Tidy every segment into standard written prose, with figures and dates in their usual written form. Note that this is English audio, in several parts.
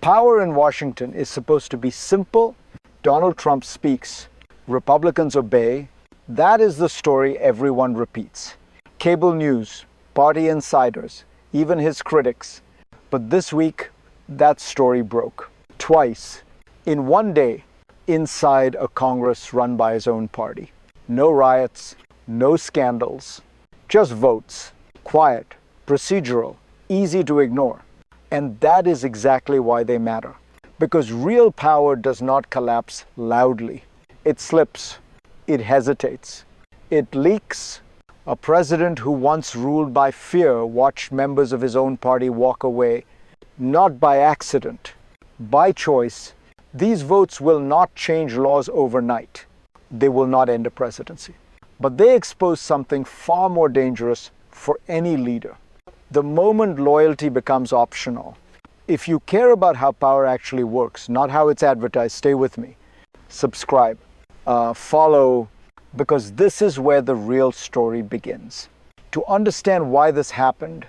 Power in Washington is supposed to be simple. Donald Trump speaks. Republicans obey. That is the story everyone repeats. Cable news, party insiders, even his critics. But this week, that story broke. Twice, in one day, inside a Congress run by his own party. No riots, no scandals, just votes. Quiet, procedural, easy to ignore. And that is exactly why they matter. Because real power does not collapse loudly. It slips. It hesitates. It leaks. A president who once ruled by fear watched members of his own party walk away, not by accident, by choice. These votes will not change laws overnight. They will not end a presidency. But they expose something far more dangerous for any leader. The moment loyalty becomes optional. If you care about how power actually works, not how it's advertised, stay with me. Subscribe, follow, because this is where the real story begins. To understand why this happened,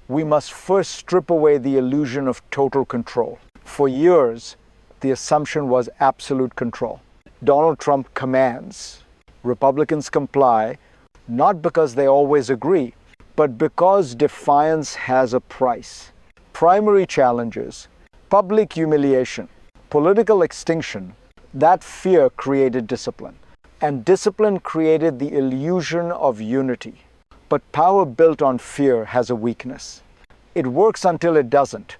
we must first strip away the illusion of total control. For years, the assumption was absolute control. Donald Trump commands. Republicans comply, not because they always agree, but because defiance has a price. Primary challenges, public humiliation, political extinction, that fear created discipline. And discipline created the illusion of unity. But power built on fear has a weakness. It works until it doesn't.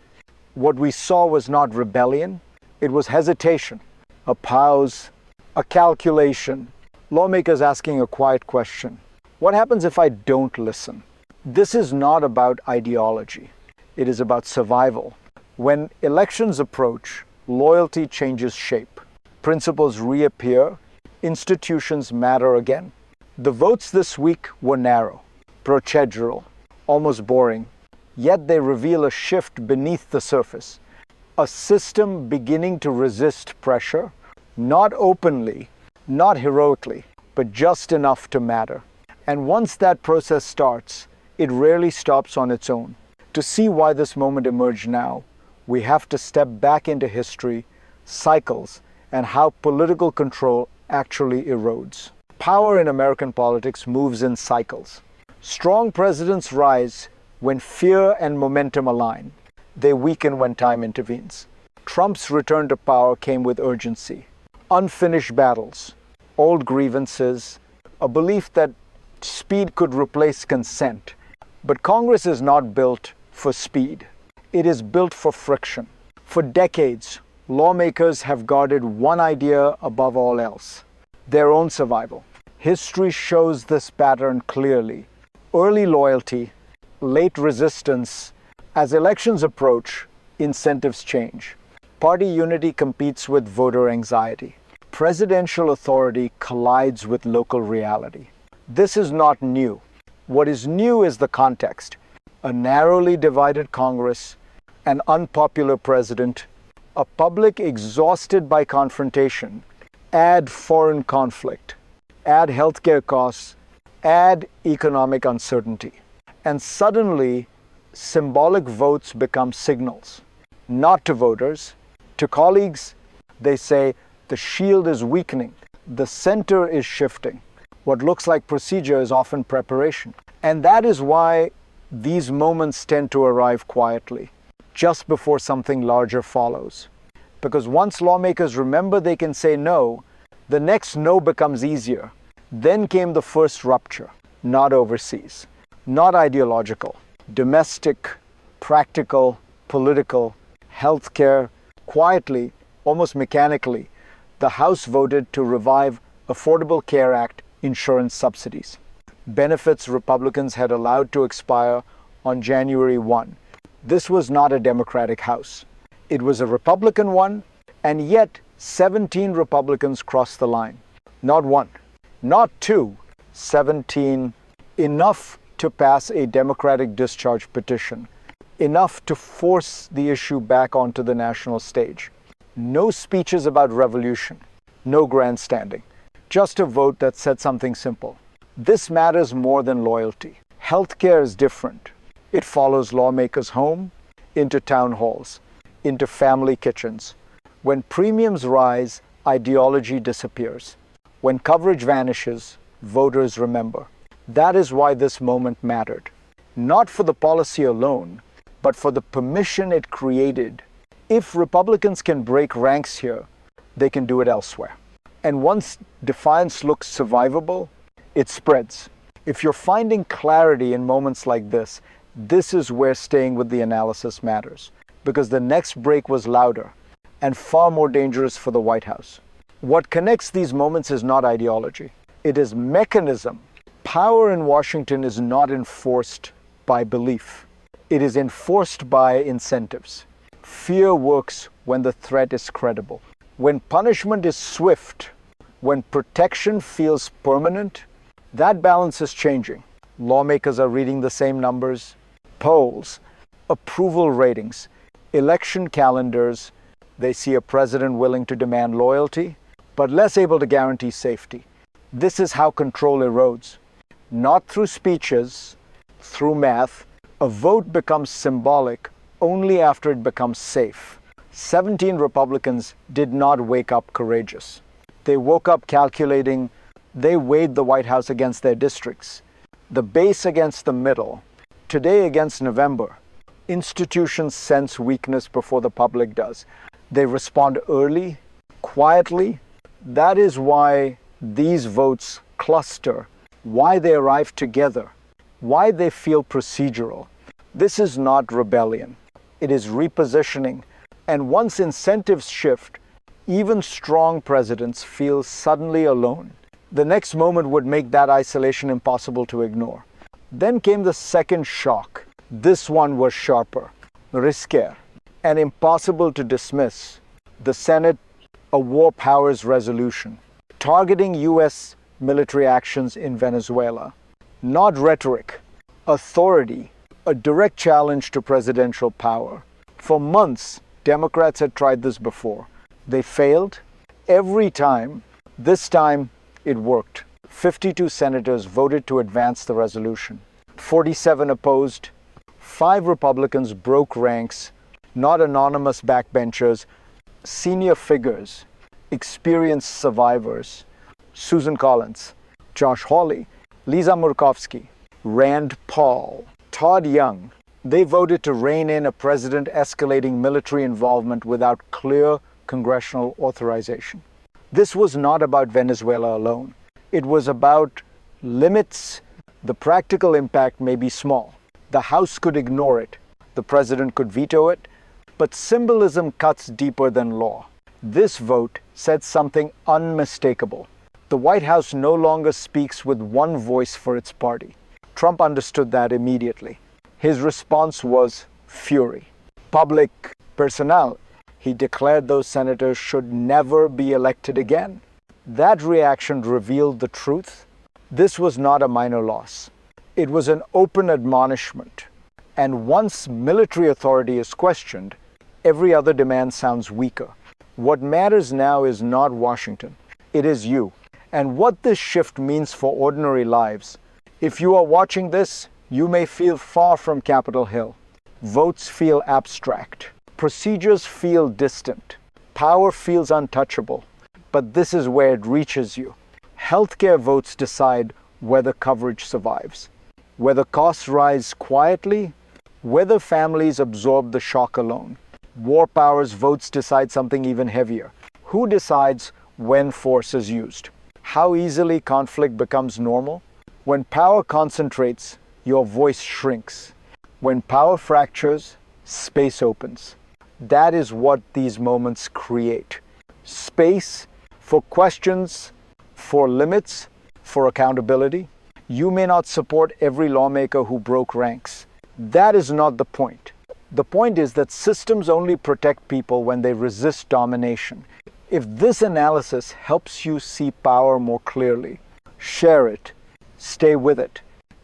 What we saw was not rebellion, it was hesitation, a pause, a calculation. Lawmakers asking a quiet question. What happens if I don't listen? This is not about ideology. It is about survival. When elections approach, loyalty changes shape. Principles reappear. Institutions matter again. The votes this week were narrow, procedural, almost boring. Yet they reveal a shift beneath the surface. A system beginning to resist pressure, not openly, not heroically, but just enough to matter. And once that process starts, it rarely stops on its own. To see why this moment emerged now, we have to step back into history, cycles, and how political control actually erodes. Power in American politics moves in cycles. Strong presidents rise when fear and momentum align. They weaken when time intervenes. Trump's return to power came with urgency. Unfinished battles, old grievances, a belief that speed could replace consent. But Congress is not built for speed. It is built for friction. For decades, lawmakers have guarded one idea above all else: their own survival. History shows this pattern clearly. Early loyalty, late resistance. As elections approach, incentives change. Party unity competes with voter anxiety. Presidential authority collides with local reality. This is not new. What is new is the context. A narrowly divided Congress, an unpopular president, a public exhausted by confrontation. Add foreign conflict, add healthcare costs, add economic uncertainty. And suddenly, symbolic votes become signals. Not to voters, to colleagues. They say the shield is weakening, the center is shifting. What looks like procedure is often preparation. And that is why these moments tend to arrive quietly, just before something larger follows. Because once lawmakers remember they can say no, the next no becomes easier. Then came the first rupture, not overseas, not ideological, domestic, practical, political, healthcare. Quietly, almost mechanically, the House voted to revive Affordable Care Act insurance subsidies, benefits Republicans had allowed to expire on January 1. This was not a Democratic House. It was a Republican one, and yet 17 Republicans crossed the line. Not one, not two, 17. Enough to pass a Democratic discharge petition, enough to force the issue back onto the national stage. No speeches about revolution, no grandstanding, just a vote that said something simple. This matters more than loyalty. Healthcare is different. It follows lawmakers home, into town halls, into family kitchens. When premiums rise, ideology disappears. When coverage vanishes, voters remember. That is why this moment mattered. Not for the policy alone, but for the permission it created. If Republicans can break ranks here, they can do it elsewhere. And once defiance looks survivable, it spreads. If you're finding clarity in moments like this is where staying with the analysis matters. Because the next break was louder and far more dangerous for the White House. What connects these moments is not ideology. It is mechanism. Power in Washington is not enforced by belief. It is enforced by incentives. Fear works when the threat is credible. When punishment is swift, when protection feels permanent, that balance is changing. Lawmakers are reading the same numbers, polls, approval ratings, election calendars. They see a president willing to demand loyalty, but less able to guarantee safety. This is how control erodes. Not through speeches, through math. A vote becomes symbolic only after it becomes safe. 17 Republicans did not wake up courageous. They woke up calculating. They weighed the White House against their districts, the base against the middle, today against November. Institutions sense weakness before the public does. They respond early, quietly. That is why these votes cluster, why they arrive together, why they feel procedural. This is not rebellion. It is repositioning. And once incentives shift, even strong presidents feel suddenly alone. The next moment would make that isolation impossible to ignore. Then came the second shock. This one was sharper, risquer, and impossible to dismiss. The Senate, a war powers resolution, targeting U.S. military actions in Venezuela. Not rhetoric, authority, a direct challenge to presidential power. For months, Democrats had tried this before. They failed every time. This time, it worked. 52 senators voted to advance the resolution. 47 opposed. 5 Republicans broke ranks, not anonymous backbenchers, senior figures, experienced survivors. Susan Collins, Josh Hawley, Lisa Murkowski, Rand Paul, Todd Young. They voted to rein in a president escalating military involvement without clear congressional authorization. This was not about Venezuela alone. It was about limits. The practical impact may be small. The House could ignore it. The president could veto it. But symbolism cuts deeper than law. This vote said something unmistakable. The White House no longer speaks with one voice for its party. Trump understood that immediately. His response was fury. Public personnel. He declared those senators should never be elected again. That reaction revealed the truth. This was not a minor loss. It was an open admonishment. And once military authority is questioned, every other demand sounds weaker. What matters now is not Washington. It is you. And what this shift means for ordinary lives. If you are watching this, you may feel far from Capitol Hill. Votes feel abstract. Procedures feel distant. Power feels untouchable. But this is where it reaches you. Healthcare votes decide whether coverage survives, whether costs rise quietly, whether families absorb the shock alone. War powers votes decide something even heavier. Who decides when force is used? How easily conflict becomes normal? When power concentrates, your voice shrinks. When power fractures, space opens. That is what these moments create. Space for questions, for limits, for accountability. You may not support every lawmaker who broke ranks. That is not the point. The point is that systems only protect people when they resist domination. If this analysis helps you see power more clearly, share it, stay with it.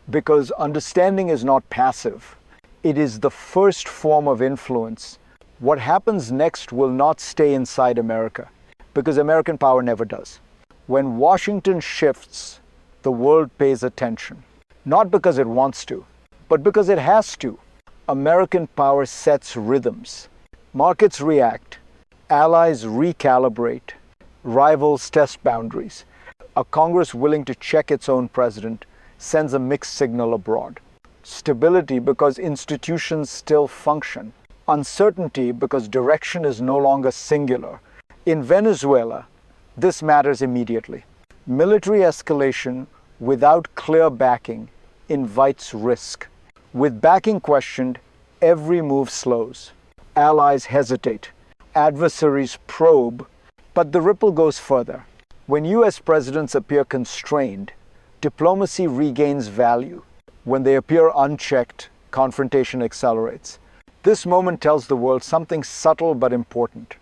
Because understanding is not passive. It is the first form of influence. What happens next will not stay inside America, because American power never does. When Washington shifts, the world pays attention. Not because it wants to, but because it has to. American power sets rhythms. Markets react, allies recalibrate, rivals test boundaries. A Congress willing to check its own president sends a mixed signal abroad. Stability because institutions still function. Uncertainty because direction is no longer singular. In Venezuela, this matters immediately. Military escalation without clear backing invites risk. With backing questioned, every move slows. Allies hesitate. Adversaries probe. But the ripple goes further. When U.S. presidents appear constrained, diplomacy regains value. When they appear unchecked, confrontation accelerates. This moment tells the world something subtle but important.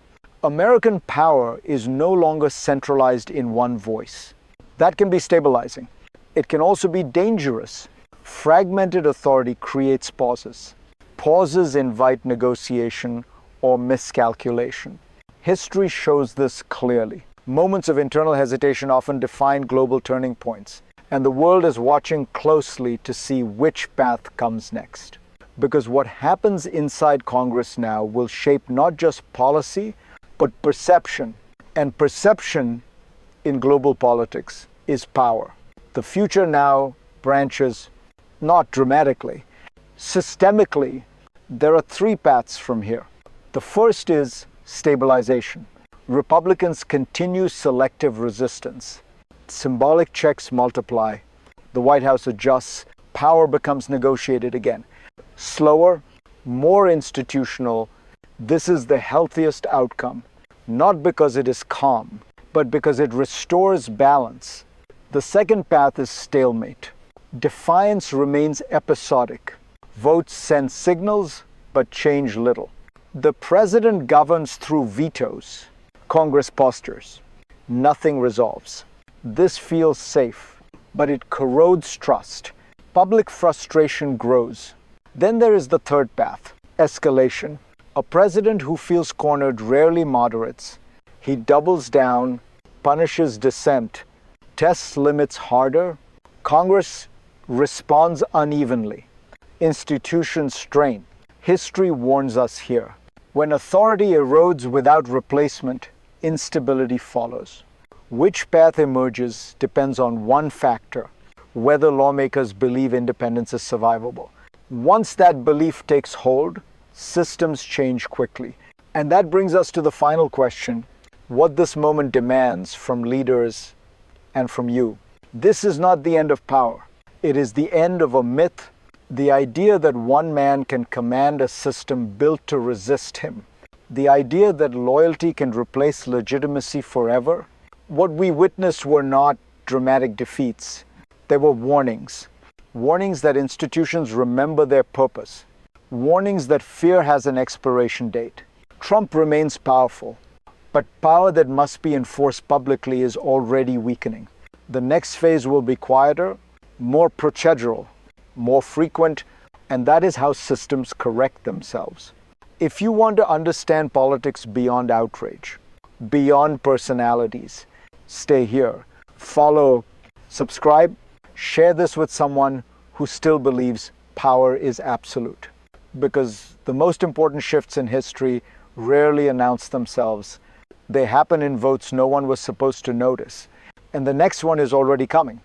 American power is no longer centralized in one voice. That can be stabilizing. It can also be dangerous. Fragmented authority creates pauses. Pauses invite negotiation or miscalculation. History shows this clearly. Moments of internal hesitation often define global turning points, and the world is watching closely to see which path comes next. Because what happens inside Congress now will shape not just policy, but perception. And perception in global politics is power. The future now branches not dramatically, systemically. There are three paths from here. The first is stabilization. Republicans continue selective resistance. Symbolic checks multiply. The White House adjusts. Power becomes negotiated again. Slower, more institutional. This is the healthiest outcome, not because it is calm, but because it restores balance. The second path is stalemate. Defiance remains episodic. Votes send signals, but change little. The president governs through vetoes. Congress postures. Nothing resolves. This feels safe, but it corrodes trust. Public frustration grows. Then there is the third path, escalation. A president who feels cornered rarely moderates. He doubles down, punishes dissent, tests limits harder. Congress responds unevenly. Institutions strain. History warns us here. When authority erodes without replacement, instability follows. Which path emerges depends on one factor: whether lawmakers believe independence is survivable. Once that belief takes hold, systems change quickly. And that brings us to the final question: what this moment demands from leaders and from you. This is not the end of power. It is the end of a myth, the idea that one man can command a system built to resist him. The idea that loyalty can replace legitimacy forever. What we witnessed were not dramatic defeats. They were warnings. Warnings that institutions remember their purpose. Warnings that fear has an expiration date. Trump remains powerful, but power that must be enforced publicly is already weakening. The next phase will be quieter, more procedural, more frequent, and that is how systems correct themselves. If you want to understand politics beyond outrage, beyond personalities, stay here. Follow, subscribe, share this with someone who still believes power is absolute. Because the most important shifts in history rarely announce themselves. They happen in votes no one was supposed to notice. And the next one is already coming.